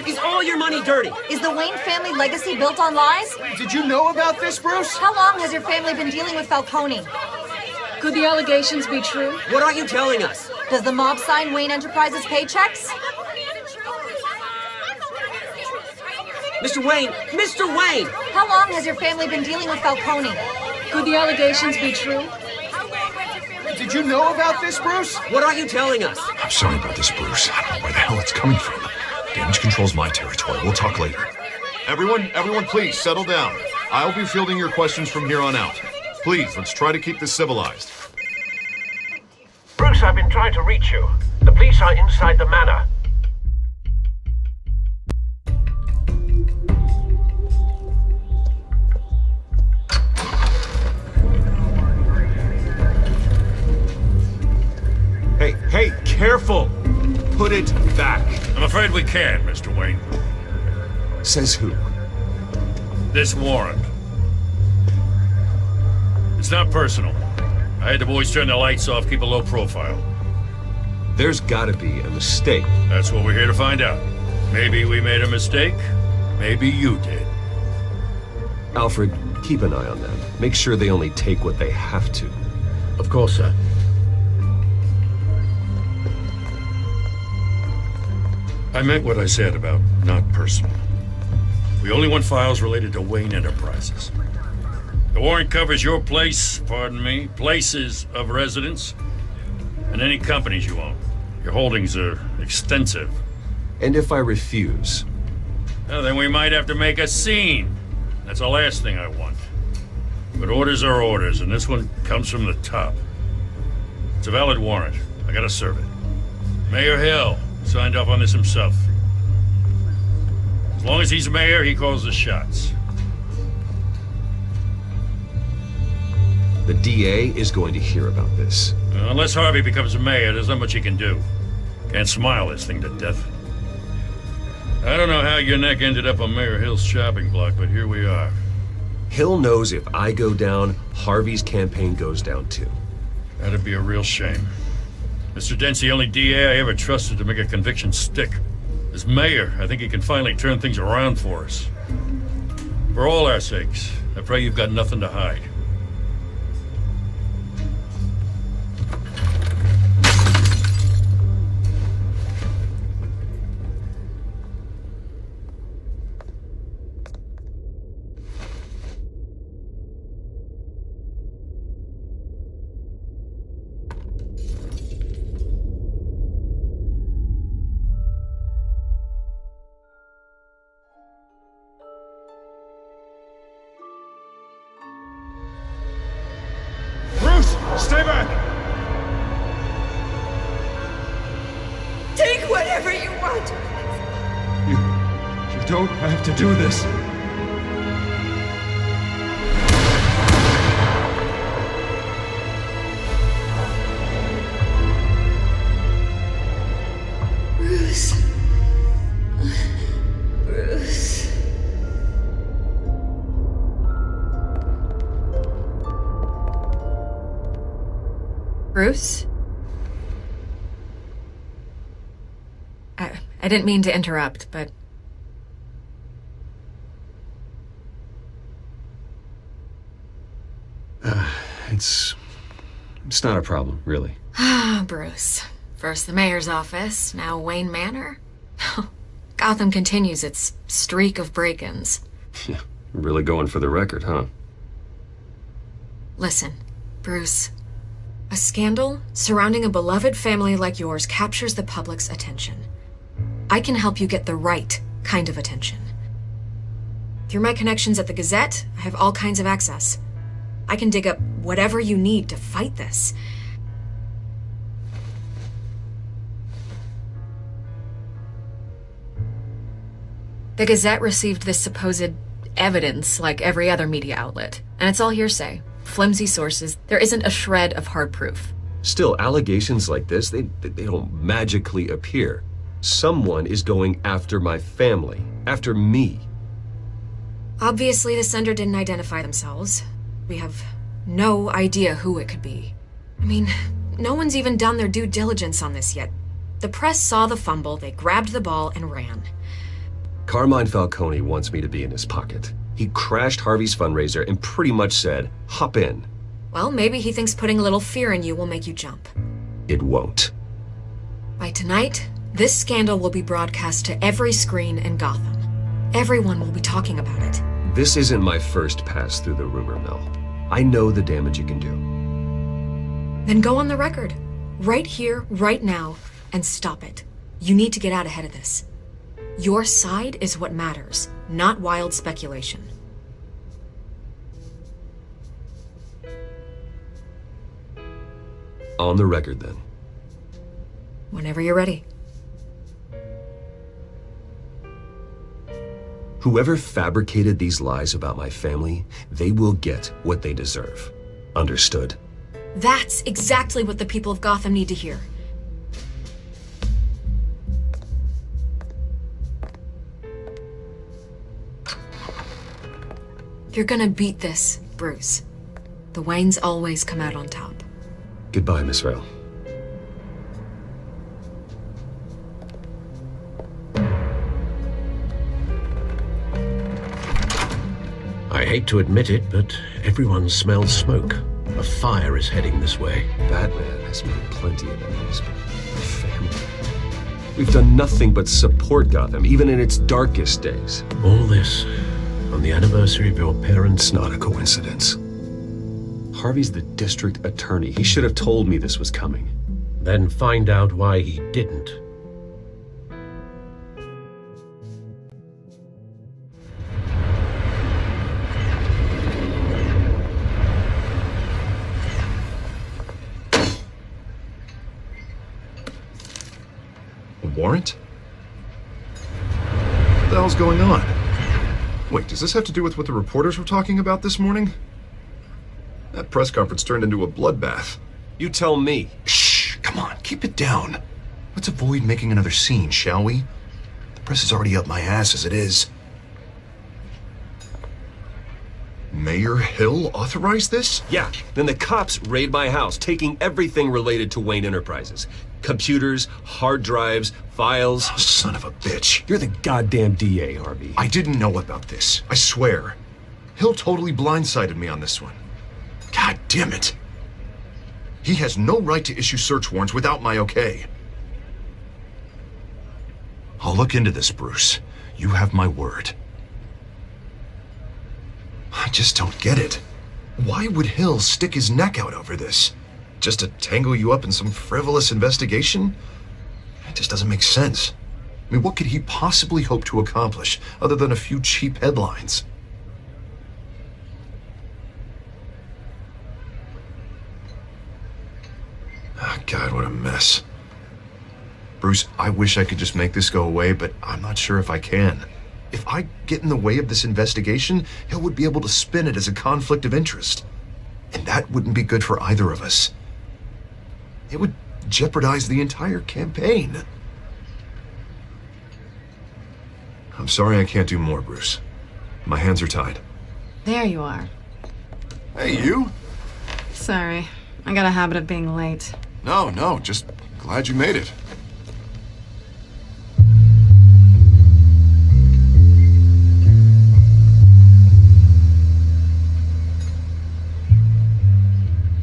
is all your money dirty? Is the Wayne family legacy built on lies? Did you know about this, Bruce? How long has your family been dealing with Falcone? Could the allegations be true? What are you telling us? Does the mob sign Wayne Enterprises paychecks? Mr. Wayne! How long has your family been dealing with Falcone? Could the allegations be true? Did you know about this, Bruce? What are you telling us? I'm sorry about this, Bruce. I don't know where the hell it's coming from. Damage control's my territory. We'll talk later. Everyone, please settle down. I'll be fielding your questions from here on out. Please, let's try to keep this civilized. Bruce, I've been trying to reach you. The police are inside the manor. Hey, careful! Put it back. I'm afraid we can't, Mr. Wayne. Says who? This warrant. It's not personal. I had the boys turn the lights off, keep a low profile. There's gotta be a mistake. That's what we're here to find out. Maybe we made a mistake. Maybe you did. Alfred, keep an eye on them. Make sure they only take what they have to. Of course, sir. I meant what I said about not personal. We only want files related to Wayne Enterprises. The warrant covers your places of residence, and any companies you own. Your holdings are extensive. And if I refuse? Well, then we might have to make a scene. That's the last thing I want. But orders are orders, and this one comes from the top. It's a valid warrant. I gotta serve it. Mayor Hill signed off on this himself. As long as he's mayor, he calls the shots. The DA is going to hear about this. Unless Harvey becomes mayor, there's not much he can do. Can't smile this thing to death. I don't know how your neck ended up on Mayor Hill's shopping block, but here we are. Hill knows if I go down, Harvey's campaign goes down too. That'd be a real shame. Mr. Dent's the only DA I ever trusted to make a conviction stick. As mayor, I think he can finally turn things around for us. For all our sakes, I pray you've got nothing to hide. Stay back! Take whatever you want. You don't have to do this. Bruce. Bruce. Bruce? I didn't mean to interrupt, but... It's not a problem, really. Ah, Bruce. First the mayor's office, now Wayne Manor. Gotham continues its streak of break-ins. Yeah, really going for the record, huh? Listen, Bruce. A scandal surrounding a beloved family like yours captures the public's attention. I can help you get the right kind of attention. Through my connections at the Gazette, I have all kinds of access. I can dig up whatever you need to fight this. The Gazette received this supposed evidence like every other media outlet, and it's all hearsay. Flimsy sources. There isn't a shred of hard proof. Still, allegations like this, they don't magically appear. Someone is going after my family, after me. Obviously, the sender didn't identify themselves. We have no idea who it could be. I mean, no one's even done their due diligence on this yet. The press saw the fumble, they grabbed the ball and ran. Carmine Falcone wants me to be in his pocket. He crashed Harvey's fundraiser and pretty much said, hop in. Well, maybe he thinks putting a little fear in you will make you jump. It won't. By tonight, this scandal will be broadcast to every screen in Gotham. Everyone will be talking about it. This isn't my first pass through the rumor mill. I know the damage it can do. Then go on the record. Right here, right now, and stop it. You need to get out ahead of this. Your side is what matters, not wild speculation. On the record, then. Whenever you're ready. Whoever fabricated these lies about my family, they will get what they deserve. Understood? That's exactly what the people of Gotham need to hear. You're gonna beat this, Bruce. The Waynes always come out on top. Goodbye, Miss Rail. I hate to admit it, but everyone smells smoke. A fire is heading this way. Batman has made plenty of enemies, but my family... We've done nothing but support Gotham, even in its darkest days. All this on the anniversary of your parents'... It's not a coincidence. Harvey's the district attorney. He should have told me this was coming. Then find out why he didn't. A warrant? What the hell's going on? Wait, does this have to do with what the reporters were talking about this morning? That press conference turned into a bloodbath. You tell me. Shh, come on, keep it down. Let's avoid making another scene, shall we? The press is already up my ass as it is. Mayor Hill authorized this? Yeah, then the cops raid my house, taking everything related to Wayne Enterprises. Computers, hard drives, files. Oh, son of a bitch. You're the goddamn DA, Harvey. I didn't know about this. I swear. Hill totally blindsided me on this one. God damn it. He has no right to issue search warrants without my okay. I'll look into this, Bruce. You have my word. I just don't get it. Why would Hill stick his neck out over this? Just to tangle you up in some frivolous investigation? It just doesn't make sense. I mean, what could he possibly hope to accomplish other than a few cheap headlines? Oh, God, what a mess. Bruce, I wish I could just make this go away, but I'm not sure if I can. If I get in the way of this investigation, Hill would be able to spin it as a conflict of interest. And that wouldn't be good for either of us. It would jeopardize the entire campaign. I'm sorry I can't do more, Bruce. My hands are tied. There you are. Hey, you? Sorry. I got a habit of being late. No, just glad you made it.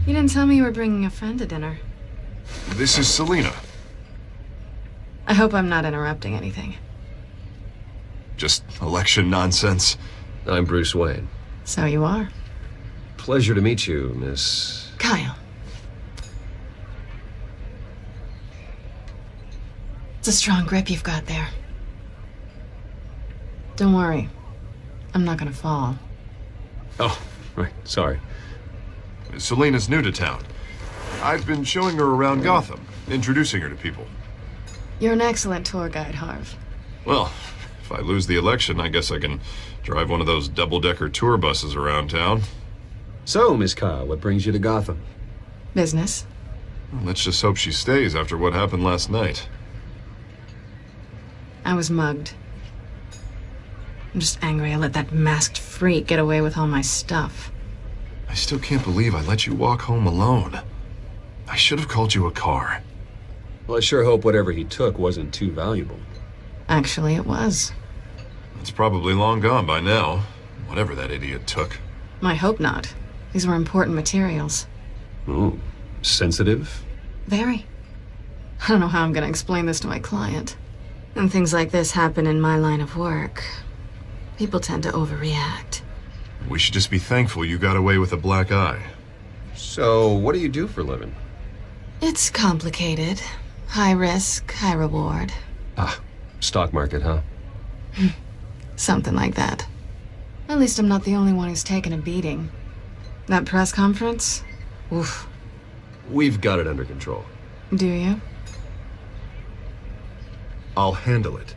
You didn't tell me you were bringing a friend to dinner. This is Selena. I hope I'm not interrupting anything. Just election nonsense. I'm Bruce Wayne. So you are. Pleasure to meet you, Miss... Kyle. It's a strong grip you've got there. Don't worry. I'm not gonna fall. Oh, right. Sorry. Selena's new to town. I've been showing her around Gotham, introducing her to people. You're an excellent tour guide, Harv. Well, if I lose the election, I guess I can drive one of those double-decker tour buses around town. So, Miss Kyle, what brings you to Gotham? Business. Well, let's just hope she stays after what happened last night. I was mugged. I'm just angry I let that masked freak get away with all my stuff. I still can't believe I let you walk home alone. I should have called you a car. Well, I sure hope whatever he took wasn't too valuable. Actually, it was. It's probably long gone by now, whatever that idiot took. I hope not. These were important materials. Ooh, sensitive? Very. I don't know how I'm gonna explain this to my client. And things like this happen in my line of work. People tend to overreact. We should just be thankful you got away with a black eye. So, what do you do for a living? It's complicated. High risk, high reward. Ah, stock market, huh? Something like that. At least I'm not the only one who's taken a beating. That press conference? Oof. We've got it under control. Do you? I'll handle it.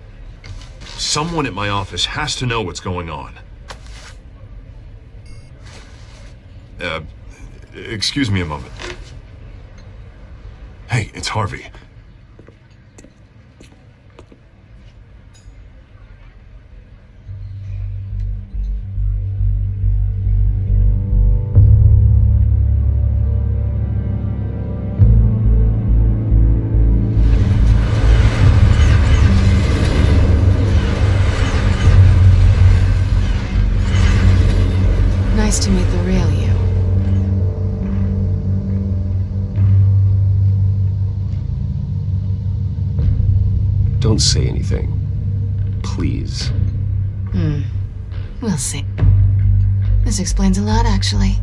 Someone at my office has to know what's going on. Excuse me a moment. Hey, it's Harvey. Nice to meet the real you. Don't say anything. Please. We'll see. This explains a lot, actually.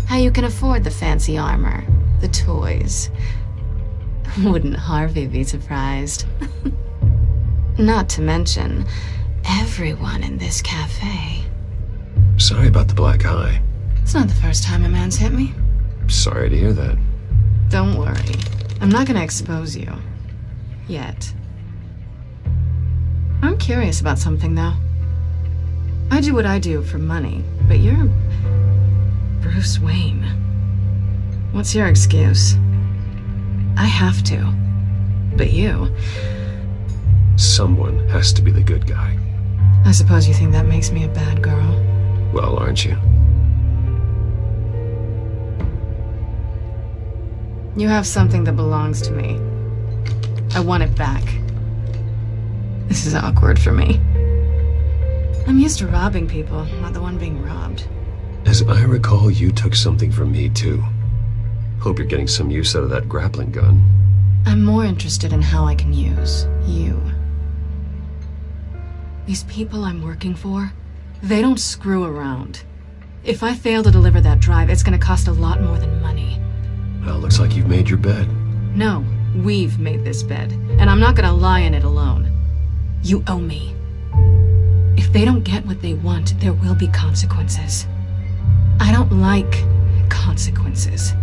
How you can afford the fancy armor, the toys. Wouldn't Harvey be surprised? Not to mention, everyone in this cafe. Sorry about the black eye. It's not the first time a man's hit me. Sorry to hear that. Don't worry. I'm not gonna expose you. Yet. I'm curious about something, though. I do what I do for money, but you're... Bruce Wayne. What's your excuse? I have to. But you... Someone has to be the good guy. I suppose you think that makes me a bad girl. Well, aren't you? You have something that belongs to me. I want it back. This is awkward for me. I'm used to robbing people, not the one being robbed. As I recall, you took something from me, too. Hope you're getting some use out of that grappling gun. I'm more interested in how I can use you. These people I'm working for, they don't screw around. If I fail to deliver that drive, it's gonna cost a lot more than money. Well, looks like you've made your bed. No, we've made this bed, and I'm not gonna lie in it alone. You owe me. If they don't get what they want, there will be consequences. I don't like consequences.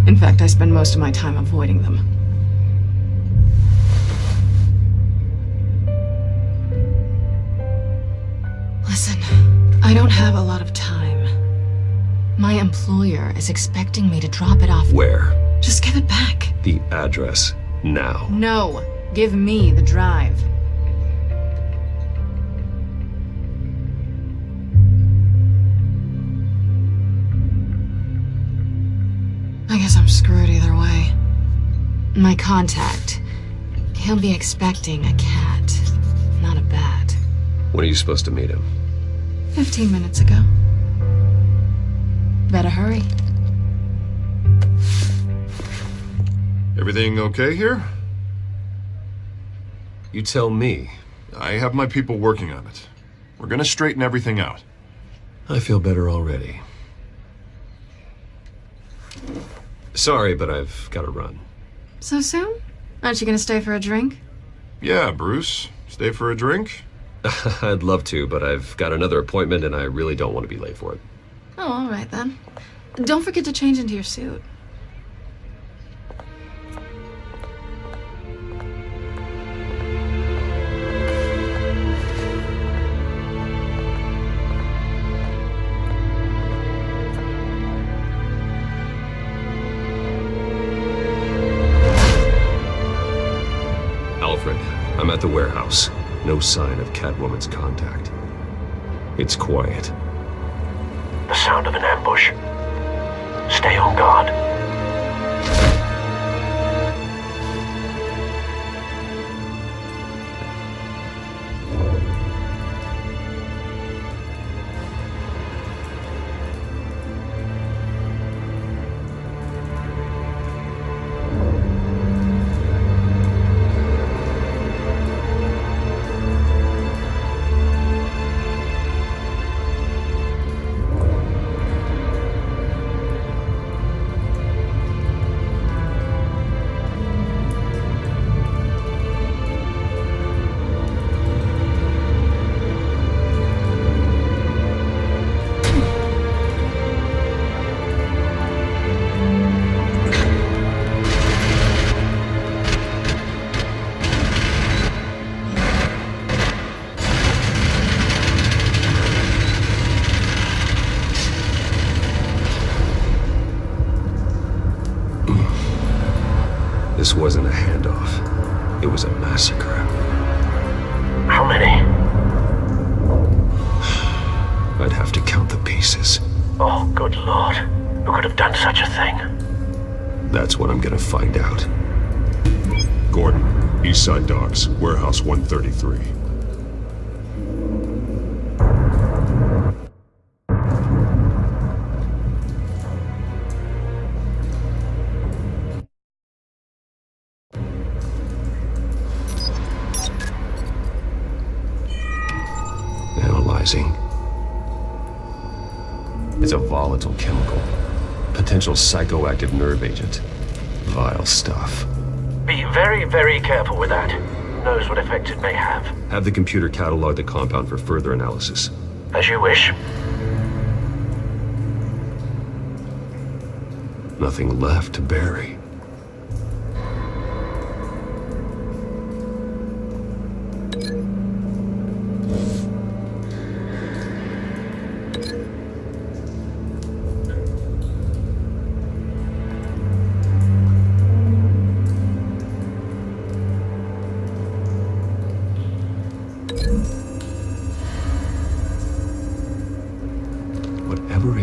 In fact, I spend most of my time avoiding them. Listen, I don't have a lot of time. My employer is expecting me to drop it off. Where? Just give it back. The address, now. No, give me the drive. I guess I'm screwed either way. My contact, he'll be expecting a cat, not a bat. When are you supposed to meet him? 15 minutes ago. Better hurry. Everything okay here? You tell me. I have my people working on it. We're gonna straighten everything out. I feel better already. Sorry, but I've got to run. So soon? Aren't you gonna stay for a drink? Yeah, Bruce. Stay for a drink? I'd love to, but I've got another appointment and I really don't want to be late for it. Oh, all right then. Don't forget to change into your suit. Alfred, I'm at the warehouse. No sign of Catwoman's contact. It's quiet. The sound of an ambush. Stay on guard. This wasn't a handoff. It was a massacre. How many? I'd have to count the pieces. Oh, good lord. Who could have done such a thing? That's what I'm gonna find out. Gordon, Eastside Docks, Warehouse 133. Analyzing. It's a volatile chemical. Potential psychoactive nerve agent. Vile stuff. Be very, very careful with that. Who knows what effect it may have. Have the computer catalog the compound for further analysis. As you wish. Nothing left to bury.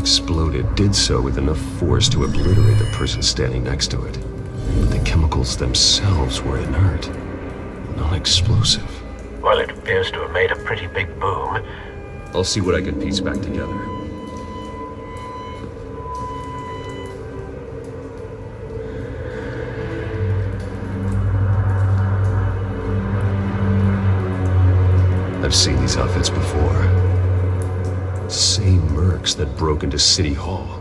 exploded did so with enough force to obliterate the person standing next to it. But the chemicals themselves were inert, non-explosive. Well, it appears to have made a pretty big boom. I'll see what I can piece back together. I've seen these outfits before. Same mercs that broke into City Hall.